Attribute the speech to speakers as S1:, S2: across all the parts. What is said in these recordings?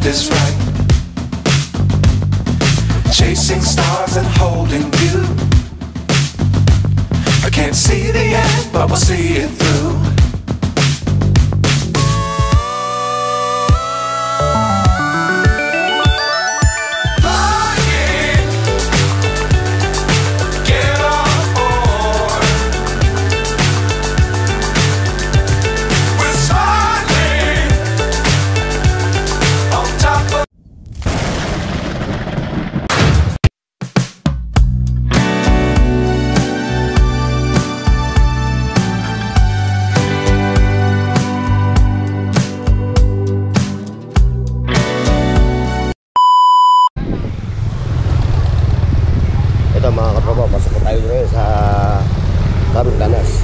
S1: is right. Chasing stars and holding you. I can't see the end, but we'll see it through.
S2: Mga katropa, pasok po tayo rin sa Carolinas.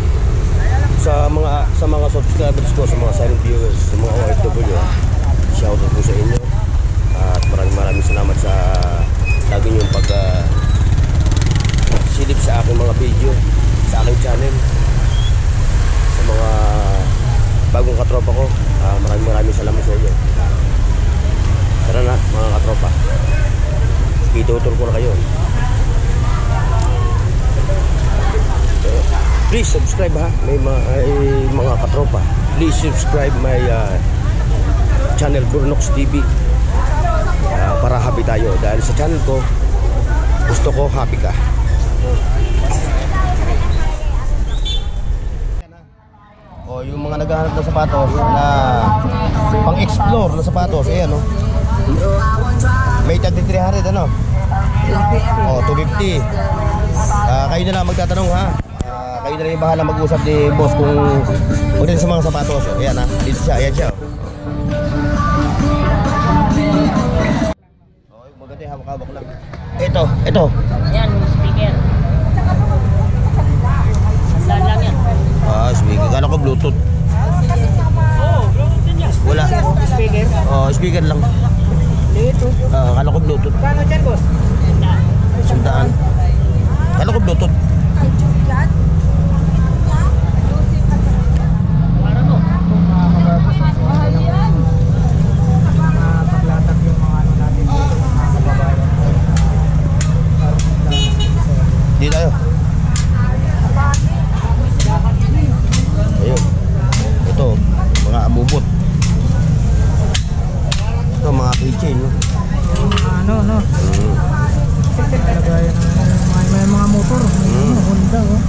S2: Sa mga subscribers ko, sa mga silent viewers, sa mga OFW, shoutout po sa inyo. At maraming salamat sa lagi niyong silip sa aking mga video, sa aking channel. Sa mga bagong katropa ko, maraming salamat sa inyo. Tara na mga katropa, itutur ko na kayo. Please subscribe ha, may mga katropa. Please subscribe my channel Burnox TV para happy tayo. Dahil sa channel ko, gusto ko happy ka. O yung mga naghahanap ng sapatos na pang-explore na sapatos, ayan o. May tag 300 ano? O 250. Kayo na lang magtatanong ha. Kayo na lang yung bahala mag-usap ni boss kung din sa mga sapatos. Ayan ha, dito siya, ayan siya. Okay, maganda yung hawak-hawak lang. Ito.
S3: Ayan, speaker. Saan lang yan?
S2: Speaker. Kala ko Bluetooth.
S3: Bluetooth din yan.
S2: Wala.
S3: Speaker?
S2: Speaker lang.
S3: Dito.
S2: Kala ko Bluetooth.
S3: Paano dyan, boss?
S2: Sundaan. Kala ko Bluetooth. Di tayo. Ayun. Ito, mga amubot. Ito, mga keychain.
S3: No. May mga motor. Honda, oh.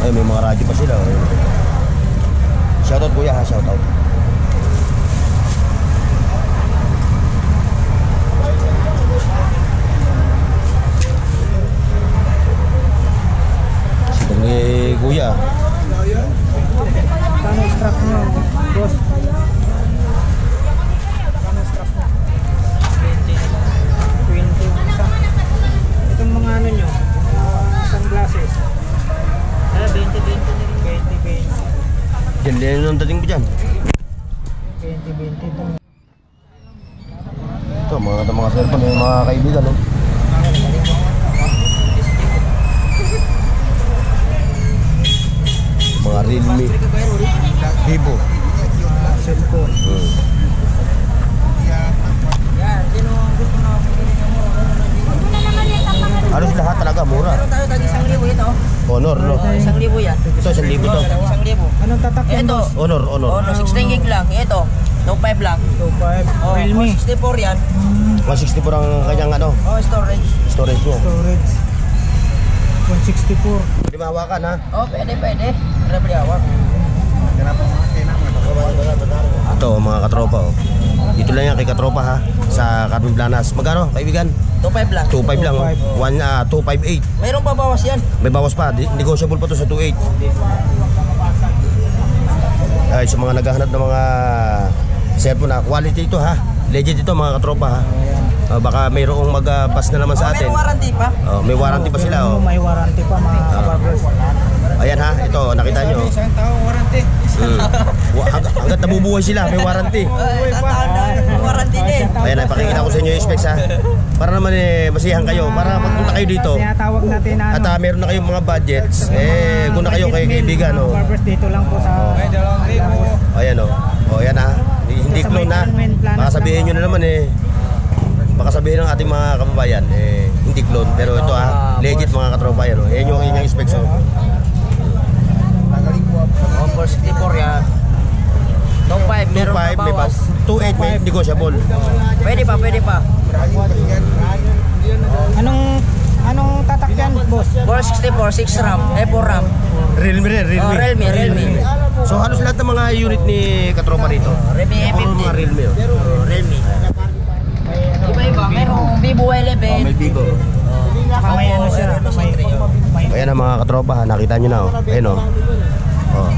S2: Ay, may mga radyo pa sila. Shoutout kuya ha, shoutout. Kuya.
S3: Kano strap nyo, boss? Kano strap nyo? 20 isa. Itong mga ano nyo, sunglasses. 20 na rin. 20.
S2: Diyan din yung dating mo dyan.
S3: 20 ito.
S2: Ito, mga cellphone, yung mga kaibigan, no? Mga Realme, Vivo,
S3: cellphone.
S2: Halos lahat talaga mura.
S4: Meron tayo tag 1,000 ito.
S2: Honor, no?
S4: 1,000 yan.
S2: Ito, 1,000 to.
S4: 1,000.
S3: Anong tatak yan,
S4: Ito.
S3: boss?
S2: Honor.
S4: Oh, 16 gig lang. Ito. 2.5 lang.
S3: 2.5.
S4: Oh,
S3: Realme.
S4: 64 yan.
S2: 164 ang kanyang
S4: Oh, storage.
S2: storage niya.
S3: Storage. 164.
S2: Pwede mahawakan ha?
S4: Oh, pwede. Pwede hawak.
S2: Ito mga katropa oh. Dito lang yan kay katropa ha. Sa Carolinas. Magkano kaibigan?
S4: 2.5 lang.
S2: 2.5 lang oh. 258.
S4: Mayroong babawas yan.
S2: May bawas pa. Negotiable pa to sa 2.8. Ay, sa mga naghahanap ng mga cellphone na quality ito ha. Legit ito mga katropa ha. Baka mayroong mag-pass na naman sa atin.
S4: May warranty pa.
S2: May warranty pa sila oh.
S3: May warranty pa mga kabarbers.
S2: Ayan ha, ito nakita nyo.
S4: Isang taong warranty.
S2: Hanggat nabubuhay sila, may warranty.
S4: Isang taon na warranty din.
S2: Ayan, ipakikita ko sa inyo yung specs ha. Para naman masiyahan kayo, para magpunta kayo dito.
S3: Tinatawag natin na
S2: At meron na kayong mga budgets, kung na kayo kay kaibigan.
S3: Barbers dito lang po sa
S2: Ayan o, ayan ha. Hindi hindi
S3: Sa
S2: clone
S3: may
S2: na.
S3: Carmen Planas
S2: Baka sabihin
S3: lang
S2: nyo na naman eh. Baka sabihin ng ating mga kababayan eh, hindi clone. Pero ito legit mga katropa yan. Oh. Yan yung inyong specs. Oh.
S4: Oh, 464 yan. 2.5, meron pa
S2: 2.5, may
S4: bawas.
S2: 2.8 may negotiable.
S4: Pwede pa, pwede pa.
S3: Anong tatak yan, boss?
S4: 464, 6 RAM, 4 RAM.
S2: Realme rin, Realme.
S4: Oh, Realme.
S2: So halos lahat ng mga unit ni katropa rito.
S4: Realme
S2: Puro
S4: A50.
S2: mga Realme. Oh.
S4: Realme. Iba-iba, merong Vivo Y11.
S2: May Vivo.
S3: May ano siya, may
S2: Ayan ang mga katropa, ha. Nakita nyo na. Oh. Ayan oh. Oh.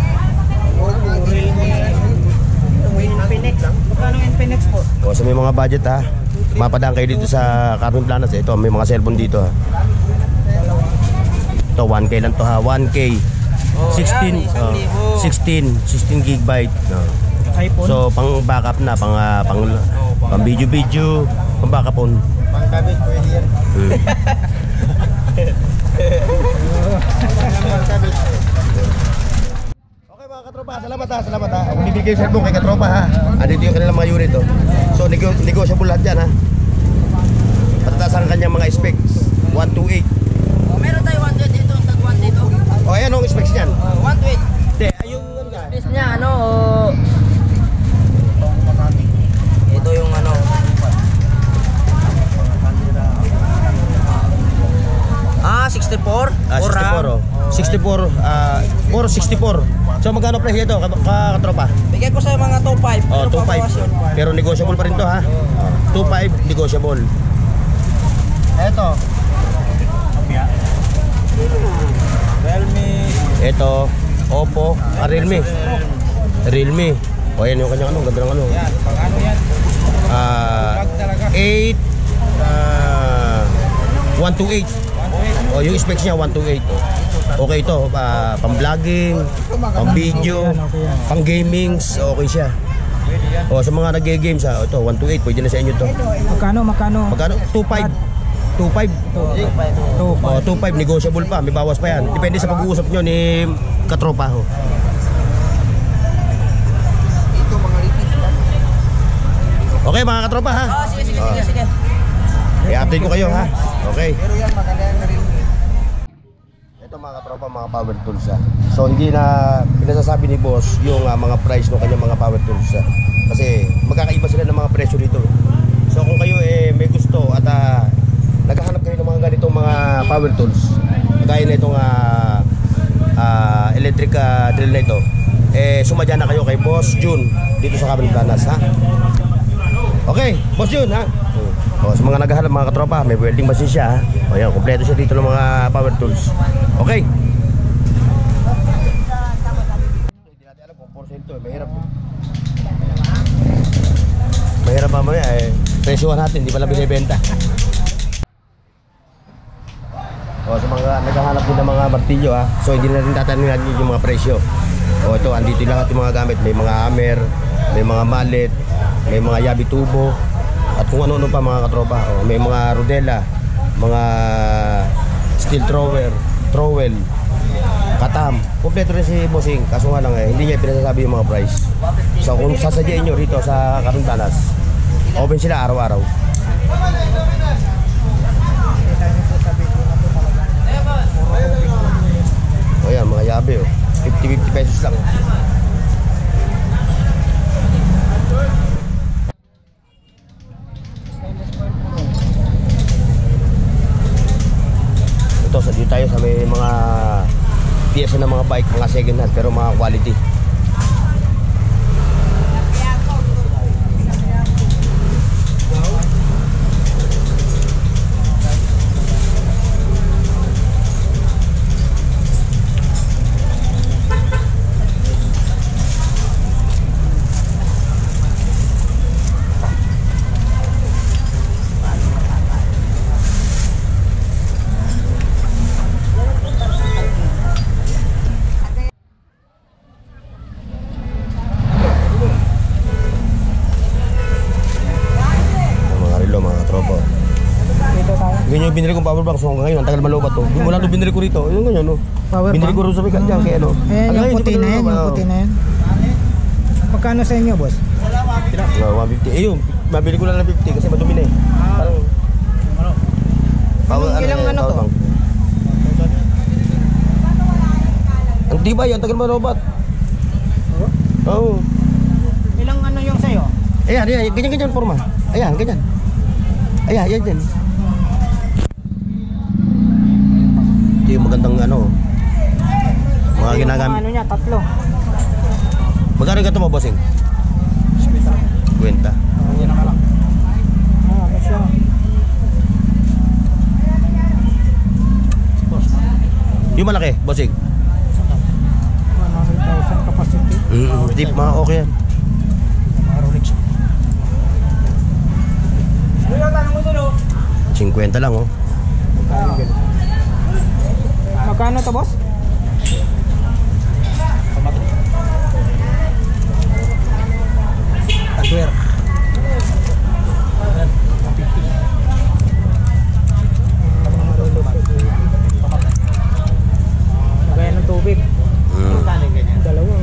S3: Infinix. Magkano Infinix po?
S2: O sa may mga budget ha, mapadaan kayo dito sa Carmen Planas. Ito, may mga cellphone dito ha. Ito, 1K lang to ha, 1K. 16 gigabyte. No.
S3: iPhone.
S2: So, pang backup na, pang video, pang backup on.
S3: Pang kabit, pwede yan.
S2: Okay mga katropa, salamat ha. Ako bibigay yung cellphone kay katropa ha. Andito yung kanilang mga unit oh. So, negotiable lahat dyan ha. Patataas ang kanyang mga specs. 128.
S4: Oh, meron tayo 128 dito, tag 1 dito.
S2: O, ayan ang specs niyan.
S4: 128.
S2: Hindi, ayun nga.
S4: Space niya, ano, ito yung ano. Ah, 64?
S2: 64 oh. 64, 464. So magkano presyo ito, katropa?
S4: Bigay ko sa mga 2.5.
S2: Oh, 2.5. Pero negotiable pa rin to ha. 2.5 negotiable.
S3: Eto. Realme.
S2: Ito, Oppo, Realme. O yan yung kanyang ano, ganda ng ano.
S3: Yan, pang ano yan?
S2: 8 128. O yung specs niya 128. Okay ito, pang vlogging, pang video, pang gamings, okay siya. O sa mga nag-games ha, ito 128, pwede na sa inyo to.
S3: Magkano?
S2: Magkano? 2.5. 2.5. O 2.5 negotiable pa, may bawas pa yan. Depende sa pag-uusap nyo ni katropa ho. Okay mga katropa ha.
S4: Ah, sige.
S2: I-update ko kayo ha. Okay. Ito mga katropa, mga power tools ha. So hindi na pinasasabi ni boss yung mga price ng kanyang mga power tools ha. Kasi magkakaiba sila ng mga presyo dito. So kung kayo may gusto at naghahanap kayo ng mga ganitong mga power tools, kagaya na itong electric drill na ito, sumadya na kayo kay Boss June dito sa Carmen Planas ha. Okay, Boss June ha. O, sa mga naghahanap mga katropa, may welding machine siya ha. O yan, kompleto siya dito ng mga power tools. Okay. Hindi natin alam kung porsyento mahirap. Mahirap mamaya presyohan natin, hindi pala binibenta. O sa mga naghahanap din ng mga martilyo ha. So hindi na rin tatanungin natin yung mga presyo. O ito, andito lahat yung mga gamit. May mga hammer, may mga mallet, may mga yabi tubo, at kung ano-ano pa mga katropa. O, may mga rodela, mga steel trowel, katam. Kompleto rin si Bossing. Kaso nga lang hindi niya pinasasabi yung mga price. So kung sasadyain nyo rito sa Carmen Planas, open sila araw-araw. O yan, mga yabe 50 pesos lang. Ito, dito tayo sa may mga piyesa ng mga bike, mga second hand pero mga quality. Ganyan yung binili kong power bank. So hanggang ngayon, ang tagal malubat to. Yung mula nung binili ko rito, yung ganyan no.
S3: Power
S2: Binili
S3: bank?
S2: ko rin sa may kanya, kaya ano.
S3: Ayan, yung puti na yan, yung puti na yan. Magkano sa inyo, boss?
S2: 150. Eh yun, mabili ko lang ng 50 kasi madumi na eh. Parang...
S3: Ilang ano to?
S2: Bang. Ang tibay, ang tagal marobat. Oo.
S3: Ilang ano yung sa'yo?
S2: Ayan, ganyan forma. Ayan, ganyan. Ayan, yan. Ito yung magandang ano. Mga ginagamit.
S3: Ano niya, tatlo.
S2: Magkano ganito mo, bossing? 50.
S3: Yan ang malak. Ano siya?
S2: Yung malaki, bossing.
S3: 100,000 capacity.
S2: Deep, mga okay yan.
S3: Mga Rolex.
S2: 50 lang, oh.
S3: Magkano to, boss? Hardware. Gaya ng tubig. Dalawang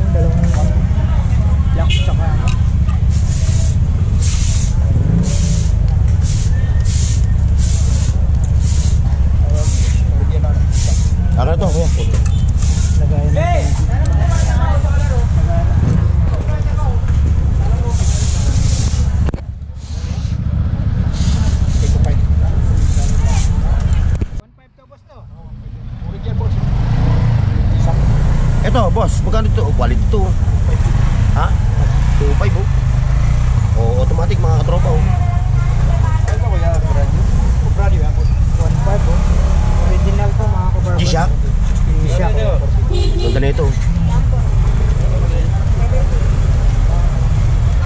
S3: lock tsaka ano.
S2: Ano to, kuya?
S3: Lagayan ng
S2: Ito, boss, magkano ito? Oh, quality ito. Ha? 2.5, oh. Oh, automatic mga katropa, oh.
S3: brand new. 1.5 oh. Original to mga kabarba.
S2: G-Shock?
S3: G-Shock.
S2: Ganda na ito.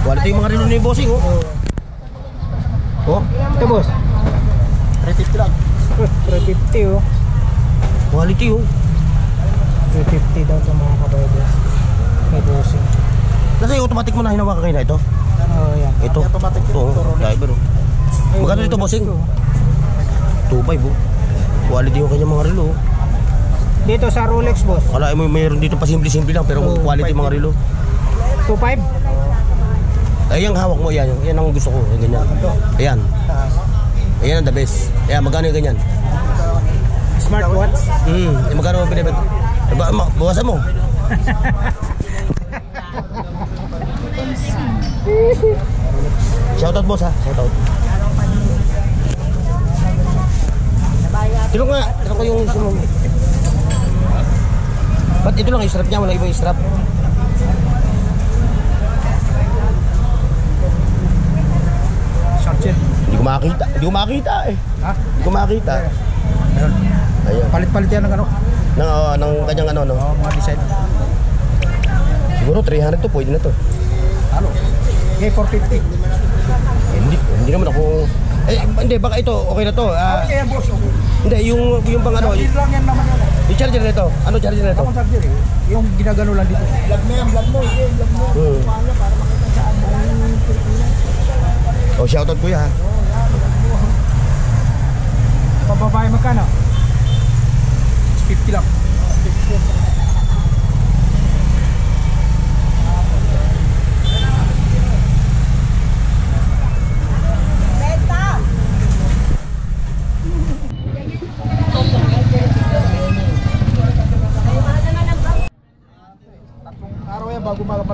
S2: Quality yung mga relo ni bossing, oh. Oh,
S3: Ito, boss.
S2: 350 lang.
S3: 350 oh.
S2: Quality, oh.
S3: 350 daw sa mga kabarba. May bossing.
S2: Nasa yung automatic mo na hinawakan kayo na ito?
S3: Oh, yan.
S2: Ito. Ito, oh. Driver, oh. Magkano dito, bossing? 2.5, oh. Quality yung kanyang mga relo, oh.
S3: Dito sa Rolex, boss.
S2: Kala mo mayroon dito pa simple-simple lang pero quality mga relo.
S3: 2.5?
S2: Ay, yung hawak mo, yan. Yan ang gusto ko. Yan, ganyan. Ayan. Ayan ang the best. Ayan, magkano yung ganyan?
S3: Smartwatch?
S2: Magkano mo pinibig? Bawasan mo. Shoutout, boss, ha? Shoutout. Tinong ko yung sumong. Ba't ito lang yung strap niya? Wala ibang strap.
S3: Charger.
S2: Hindi ko makita eh.
S3: Ha?
S2: Hindi ko makita.
S3: Meron.
S2: Ayan.
S3: Palit-palit yan ng ano?
S2: Ng kanyang ano, no?
S3: Oh, mga design.
S2: Siguro 300 to, pwede na to.
S3: Ano? Okay, 450.
S2: Hindi naman ako... hindi, baka ito, okay na to.
S3: Okay yan, boss. Okay.
S2: Hindi, yung pang ano...
S3: Charger lang yan naman yan.
S2: Yung charger na ito. Ano charger na ito?
S3: Akong charger eh. Yung ginagano lang dito. Vlog mo yan, vlog mo. Vlog mo.
S2: Oh, shoutout kuya, ha?
S3: Pababae magkano? 50 lang. 50.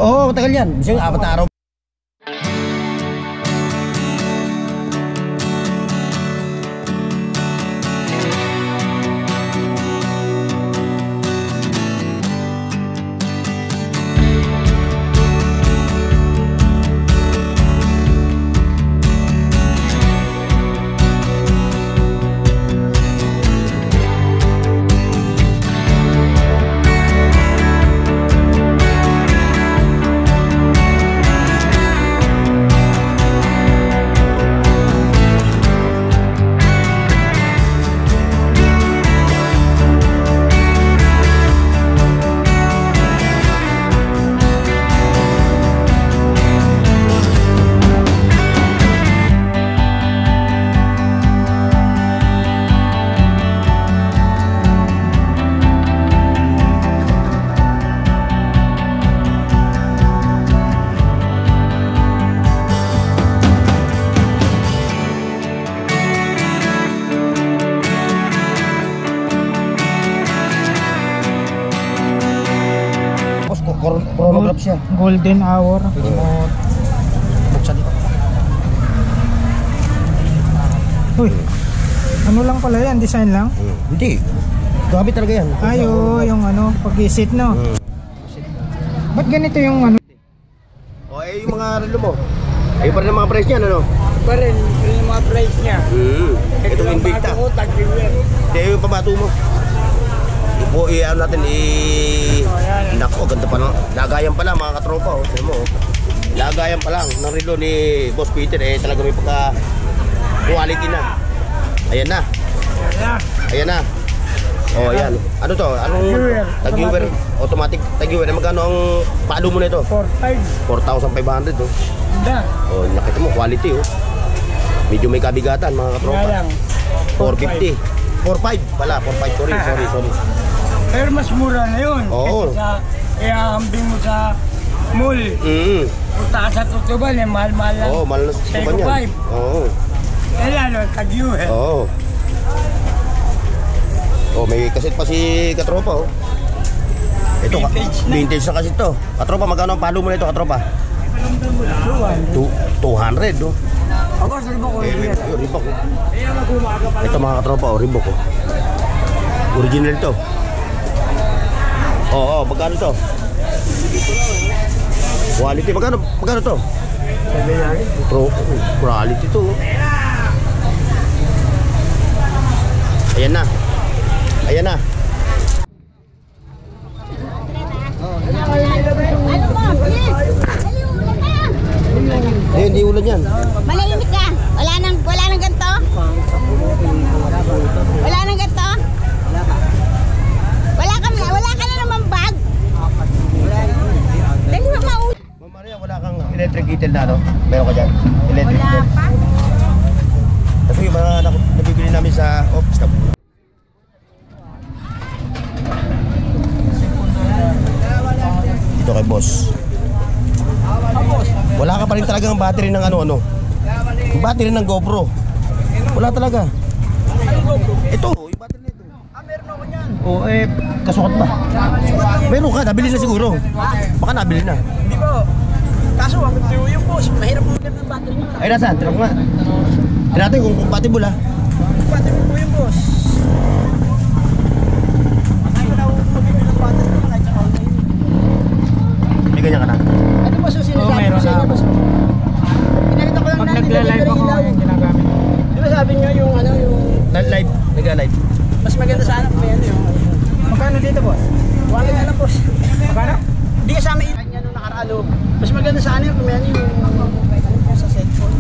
S2: Oo, matagal yan. Isang 4 na araw. chronograph siya.
S3: Golden hour.
S2: Pwede mo buksan dito.
S3: Uy, ano lang pala yan? Design lang?
S2: Hindi. Grabe talaga yan.
S3: Ayo, yung ano, pag-isit, no? Ba't ganito yung ano?
S2: O, yung mga relo mo. Ayun pa rin ang mga price niyan, ano?
S4: Pa rin yung mga price niya.
S2: Itong Invicta.
S4: Bago ko, tag-reward.
S2: Hindi, yung pamato mo. Ano natin, Nako, ganda pa lang. Lagayan pa lang, mga katropa, oh. Sino mo, oh. Lagayan pa lang ng relo ni Boss Peter, talaga may pagka-quality na. Ayan na. Ayan na. Oh, ayan. Ano to? Anong tag-viewer? Automatic tag-viewer. Magkano ang palo mo na ito? 4,500, oh.
S4: Ganda.
S2: Oh, nakita mo, quality, oh. Medyo may kabigatan, mga katropa.
S4: Kaya lang.
S2: 450. 4.5 pala, 4.5. Sorry.
S4: Pero mas mura na yun.
S2: Oo.
S4: Kaya ihahambing mo sa mall. Punta ka sa tutuban, mahal-mahal lang.
S2: Oo, mahal na sa tutuban yan. Oo.
S4: Eh lalo, tag-viewer.
S2: Oo. Oh, may kaset pa si katropa, oh. Ito, vintage na kasi ito. Katropa, magkano ang palo mo na ito, katropa? 200, oh.
S4: Ako, sa Ribok ko.
S2: Ribok, oh. Ito mga katropa, oh, Ribok, oh. Original to. Oo, magkano to? Quality, magkano to? Quality to, oh. Ayan na. Ayan na. Eh, hindi ulan yan.
S5: Malimit ka. Wala nang ganito? Wala nang ganito? Wala ka na naman bag? Dali mo maulan.
S2: Ma'am Maria, wala kang electric kettle na, no? Meron ka dyan? Electric kettle.
S5: pa?
S2: Ito yung mga nabibili namin sa office na. Dito kay boss. Wala ka pa rin talagang battery ng ano-ano. Battery ng GoPro. Wala talaga. Ito, yung battery nito.
S4: Meron ako niyan.
S2: O, kasukat ba? Meron ka, nabili na siguro. Baka nabili na.
S4: Hindi po. Kaso, ang yung boss, mahirap mo ng battery niya.
S2: Ay, nasaan? Tignan ko nga. Tignan natin kung compatible, ha.
S4: Battery po yung boss. Ay, wala akong mag-ibig ng battery niya kahit sa online.
S2: May ganyan ka na.
S4: Ano ba yung sinasabi
S3: meron
S4: ko sa inyo,
S3: na.
S4: boss? Pinalita ko lang
S3: Pag
S4: natin.
S3: nagla-live ako, yung ginagamit.
S4: Di ba sabi nyo yung ano, yung
S2: Live. Nag-live.
S4: mas maganda sana kung may ano yung
S3: Magkano dito, boss?
S4: wala na lang, boss.
S3: Magkano?
S4: Hindi kasama yung kanya nung nakaraalo. Mas maganda sana yung kung may ano yung sa cellphone.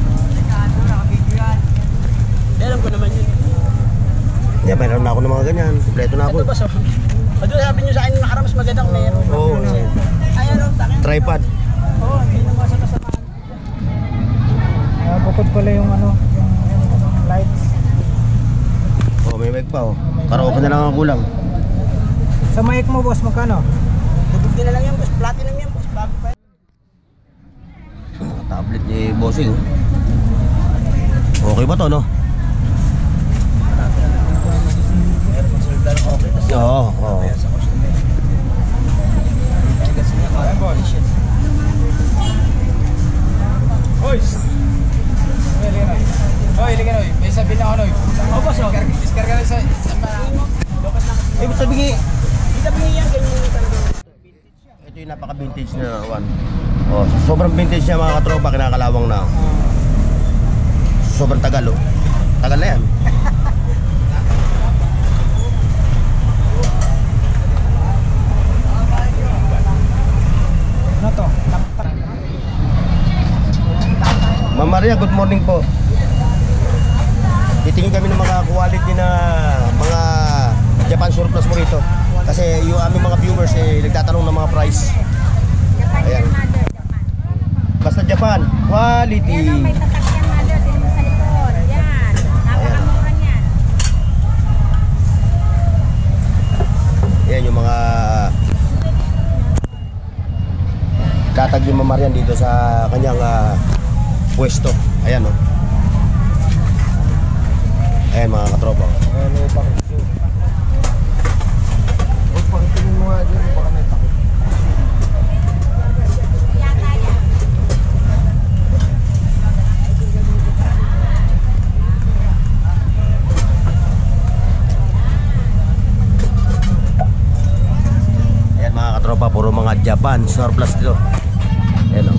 S4: Hindi, alam ko naman yun.
S2: Yeah, meron na ako ng mga ganyan. Kompleto na ako.
S4: Ito ba so? Ado sabi nyo sa akin nung nakaraan mas maganda kung mayroon.
S2: Oo.
S4: Ay, ano, takin.
S2: Tripod.
S4: Oo, hindi naman sa kasamaan.
S3: Bukod pala yung ano, yung lights.
S2: Oh, may mic pa, oh. Karaoke na lang ang kulang.
S3: Sa mic mo, boss, magkano?
S4: Dugog din na lang yan, boss. Platinum yan, boss. Bago pa yan.
S2: Tablet ni Bossing. Okay ba to, no? Oo, oo.
S3: Hoy! Hoy, liga Noy. May sabihin ako, Noy.
S4: Oo, boss.
S3: Discarga lang sa...
S2: Ibig sabihin,
S4: Hindi sabi yan, ganyan yung talaga.
S2: ito yung napaka-vintage na one. Oh, sobrang vintage niya mga katropa, kinakalawang na. Sobrang tagal, oh. Tagal na yan.
S3: Ano to?
S2: Ma'am Maria, good morning po. Titingin kami ng mga quality na mga Japan surplus mo rito. Kasi yung aming mga viewers nagtatanong ng mga price. Ayan. Basta Japan, quality.
S5: Yan ang may tatak yan, mother. Din mo sa likod. Yan. Napakamura niyan.
S2: Ayan yung mga tatag ni Ma'am Maria dito sa kanyang pwesto. Ayan, oh. Ayan mga katropa.
S3: Ano pa? Huwag pakitingin mo nga dyan, baka may takot.
S2: van, surplus dito. Ayan o.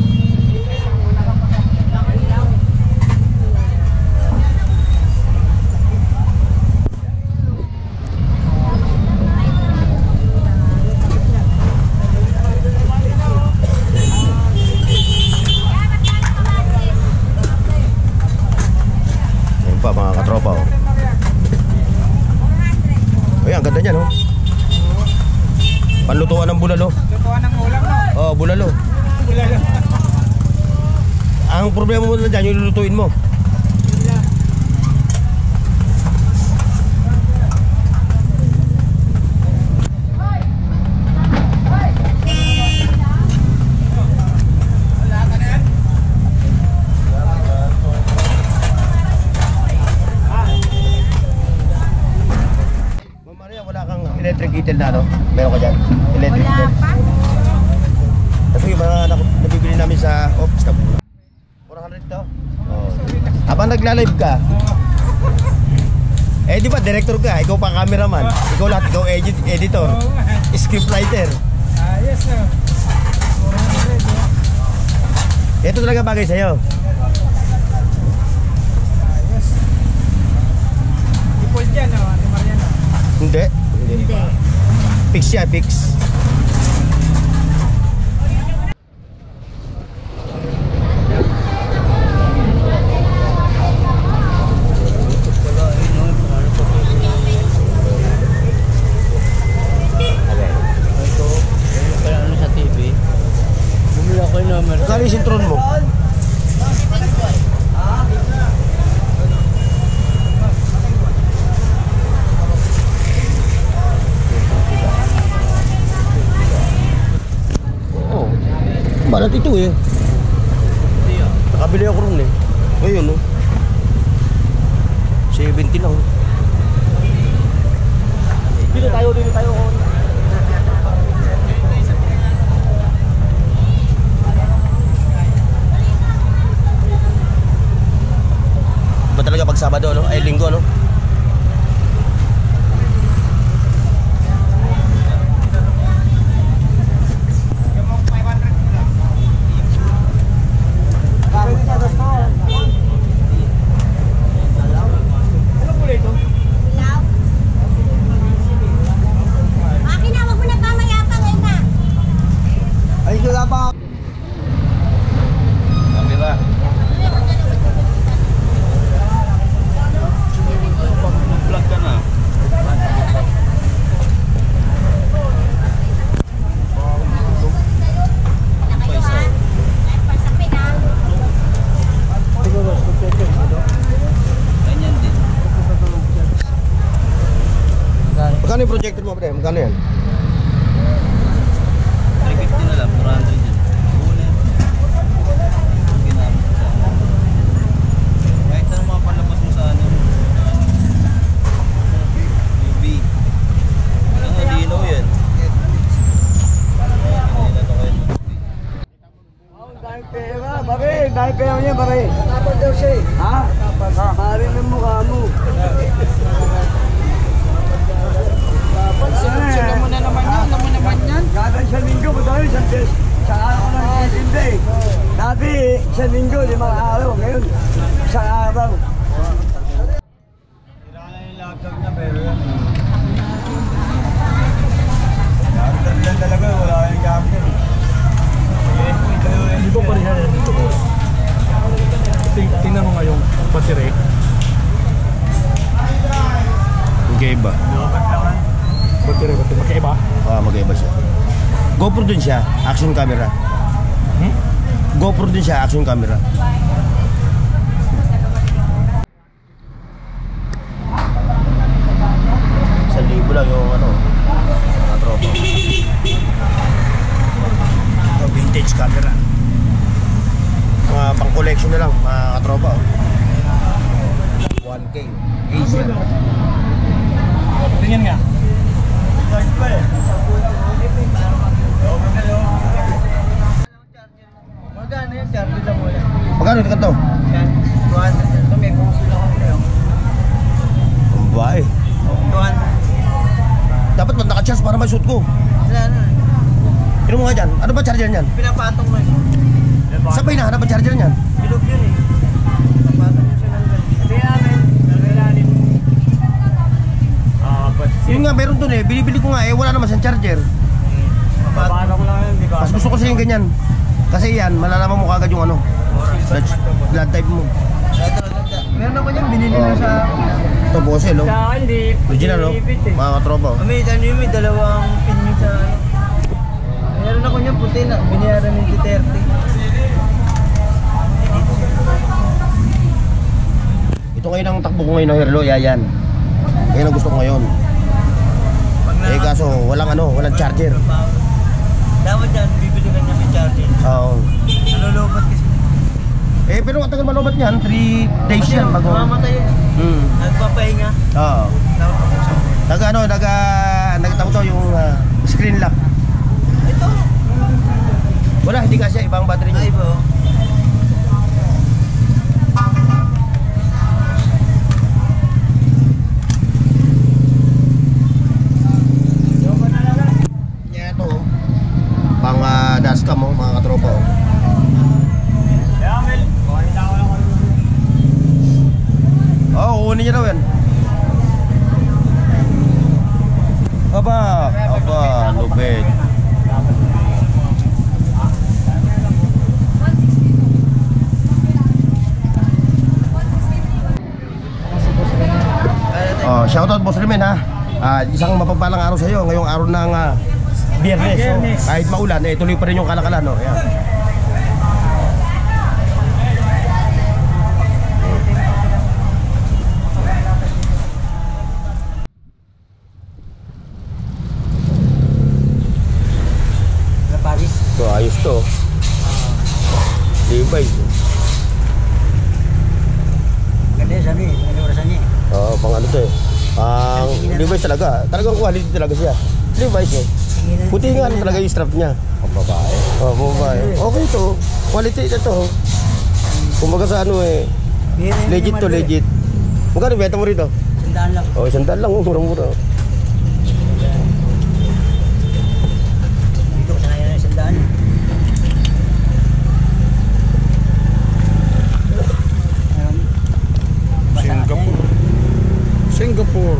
S2: Ayan pa mga katropa o. Ayan, ang ganda niyan o. Panlutuan ng bulalo.
S4: Lutuan ng ulam, no?
S2: Oh, bulalo.
S4: Bulalo.
S2: Ang problema mo na dyan, yung lulutuin mo. Ma'am Maria, wala kang electric kettle na, no? Meron ka dyan? Electric
S5: Wala
S2: kettle.
S5: pa.
S2: Kasi yung mga nabibili namin sa office na mura. 400 to? Oh. Habang nagla-live ka, eh di ba director ka, ikaw pa cameraman, ikaw lahat, ikaw editor, script writer.
S4: Ayos, no? 400, no?
S2: Ito talaga bagay sa'yo.
S4: Ayos. Default yan, no? Ate Mariana.
S2: Hindi.
S5: Hindi.
S2: Fix yan, fix. Magkano yung sintron mo? Oo. Balat ito eh. Nakabili ako rin eh. Ngayon no. 70 lang. Dito tayo. Ba talaga pag Sabado, no? Ay, Linggo, no?
S5: Ilaw. Akin na, wag mo na pamayapang, eh na.
S2: Ay, wala pa. Sabi ba? Vlog ka na.
S5: Pasapin na.
S2: Ganyan din. Magkano yung projector mo, pre? Magkano yan?
S6: 350 na lang, 400 yan. Una. Ginamit ko sa ano. Kahit ano mga palabas mo sa ano. UV. Ano nga, linaw yan. Kanina to kayo.
S4: Dahil pera, babe. Dahil pera niya, babe. Tapos daw siya, eh. Ha? Marin ng mukha mo. Sunod mo na naman yan, alam mo naman yan. Kada isang linggo, madami isang beses. Sa araw ko lang titindi. Dati, isang linggo, 5 araw. Ngayon, isang araw. Kailangan na yung laptop niya, pero yan. Laptop yan talaga, wala kayong gamit.
S3: Hindi ko parihan yan dito, boss. Tingnan mo nga yung battery.
S2: Magkaiba.
S3: Battery, magkaiba.
S2: Ah, magkaiba siya. GoPro din siya, action camera. GoPro din siya, action camera. Sa libo lang yung ano, mga tropa. Ito, vintage camera. Mga pang collection na lang, mga katropa. 1K. Asian.
S3: Tingin nga.
S4: Magkano yung charge lang mo yan?
S2: Magkano ito to?
S4: Yan, 200. Ito may puso lang ako kayo.
S2: Ang bahay.
S4: 200.
S2: Dapat ba't naka-charge para may shoot ko?
S4: Wala na.
S2: Ano mo nga dyan? Ano ba charger niyan?
S6: Pinapatong mo.
S2: Saan ba hinahanap ang charger niyan?
S6: Bilog yun eh. Pinapatong mo siya ng ganun.
S4: Hindi namin. Nalalalim.
S2: Yun nga, meron dun eh. Binibili ko nga eh. Wala naman siyang charger.
S4: Papatong lang yun, di ba?
S2: Mas gusto ko kasi yung ganyan. Kasi yan, malalaman mo kagad yung ano. Blood type mo.
S6: Meron ako niyan, binili na sa...
S2: Ito, Bosel, oh.
S4: Sa akin, di.
S2: Original, oh.
S4: Ipit eh.
S2: Mga katropa, oh.
S6: May ano yun, may dalawang pin yun sa ano. Meron ako niyan, puti na. Binayaran ng 30.
S2: Ito ngayon ang takbo ko ngayon ng Herlo, yan. Yan ang gusto ko ngayon. Eh kaso, walang charger.
S6: Dapat yan, bibili ka niya may charger.
S2: Oo.
S6: Nalulobot kasi.
S2: Eh pero ang tagal malobat niyan, 3 days yan bago.
S6: Mamamatay yun. Nagpapahinga.
S2: Oo.
S6: Dapat
S2: Nagtawag to yung screen lock.
S6: ito.
S2: Wala, hindi kasi ibang battery niya.
S6: Ay ba?
S2: Yan ito, oh. Pang dashcam, oh, mga katropa, oh.
S4: Kaya, Mel. Okay, tao lang ako.
S2: Oo, kukunin niya daw yan. Aba, lubid. Oh, shoutout Boss Rimen ha. Isang mapagpalang araw sa iyo ngayong araw ng Biyernes.
S4: Biyernes.
S2: Kahit maulan, tuloy pa rin yung kalakalan, no. Ayan. So, ayos to. Levi's.
S6: Ganda sa ni, ano orasan ni?
S2: Oo, pang ano to eh. Pang Levi's talaga. Talagang quality talaga siya. Levi's eh. Puti nga talaga yung strap niya. Pang babae. Oo, babae. Okay to. Quality ito. Kumbaga sa ano eh. Legit to, legit. Magkano benta mo rito?
S6: Sandaan lang.
S2: Oh, 100 lang. Murang-mura.
S6: Dito sa kanya ng sandaan.
S2: Singapore.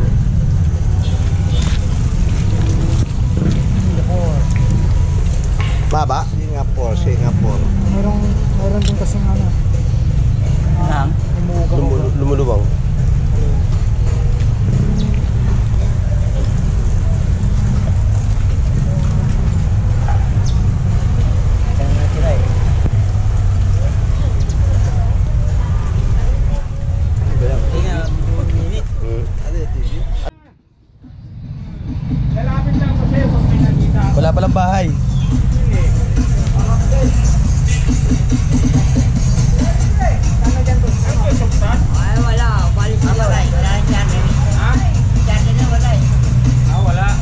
S2: Baba? Singapore.
S3: Meron din kasing ano.
S6: Lang.
S2: Lumulubang.
S6: Kaya nga tira eh. Tingnan, minute.
S2: Wala palang bahay.
S6: Ay, wala. Balis na wala. Wala ang charger. Ha? Charger na wala eh.
S4: Wala.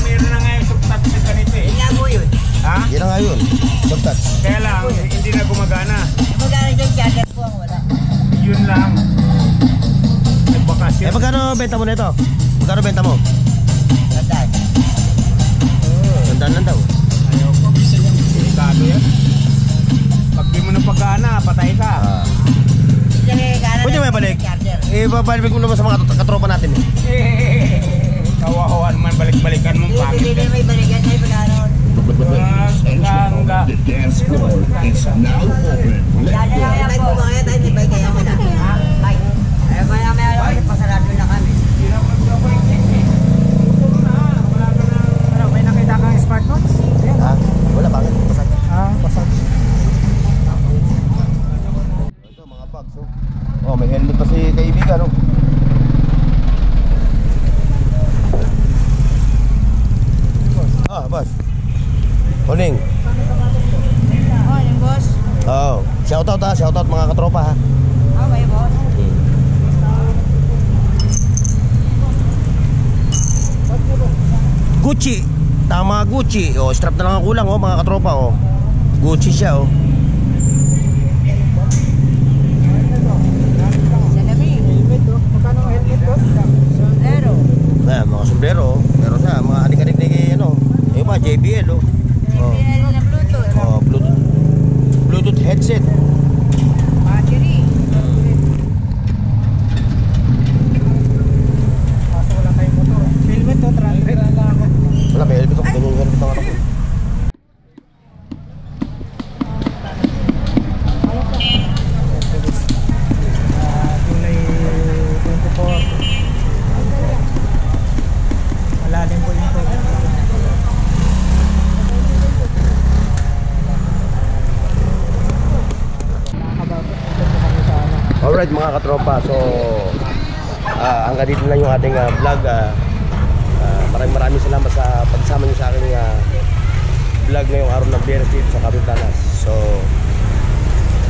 S4: Meron na ngayon subtat na ganito eh.
S6: Tingnan mo yun.
S4: Ha?
S2: Yan na nga yun. Subtat.
S4: Kaya lang, hindi na gumagana.
S6: Magkano yung charger po ang wala?
S4: Yun lang. Nagbakasyon.
S2: Magkano benta mo nito? Magkano benta mo?
S6: Sandaan.
S2: Sandaan lang daw.
S4: Ayaw ko. Delikado yan. Pag di mo na pagkana, patay ka.
S2: Pwede mo ibalik? Babalik mo naman sa mga katropa natin eh.
S4: Kawawan man, balik-balikan mong pangit.
S6: Hindi may balikan tayo pagkano.
S4: Hangga.
S1: The dance floor is now open.
S6: Bike mo ba kaya tayo? May bike kaya mo na? Bike. Ay, maya lang. Pasarado na kami.
S3: Ano, may nakita kang smartphones? Ayan.
S2: Ha? Wala, bakit? Pasag.
S3: Pasag.
S2: Ito, mga bags, oh. Oh, may helmet pa si kaibigan, oh. Boss. Morning.
S5: Oh, yung boss.
S2: Oh, shoutout ha, shoutout mga katropa ha.
S5: Okay, boss.
S2: Gucci. Tama, Gucci. Oh, strap na lang ang kulang, oh, mga katropa, oh. Gucci siya, oh.
S5: Salamin.
S3: Helmet oh. Magkano ang helmet oh?
S5: Sombrero.
S2: Ayan, mga sombrero, oh. Meron siya, mga adik-adik na ano. Yung pa, tropa, JBL, oh. Oh,
S5: JBL na Bluetooth.
S2: oh Bluetooth headset.
S5: Battery.
S3: Kaso wala tayong motor. Helmet to, 300 lang ako.
S2: Wala, may helmet ako. Ganyan yung helmet ang anak ko.
S3: July 24. Malalim po yung tubig. Nakakabagod. Ito po kami sa ano.
S2: Alright mga katropa, so hanggang dito lang yung ating vlog. Maraming salamat sa pagsama niyo sa aking vlog ngayong araw ng Biyernes dito sa Kapitanas. So,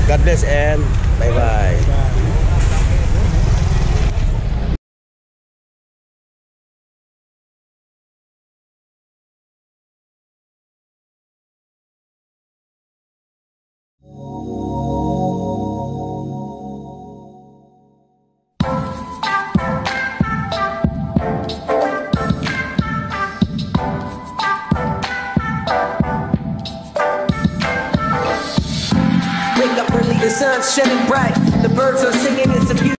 S2: God bless and bye-bye.
S7: Wake up early, the sun's shining bright. The birds are singing, it's a beautiful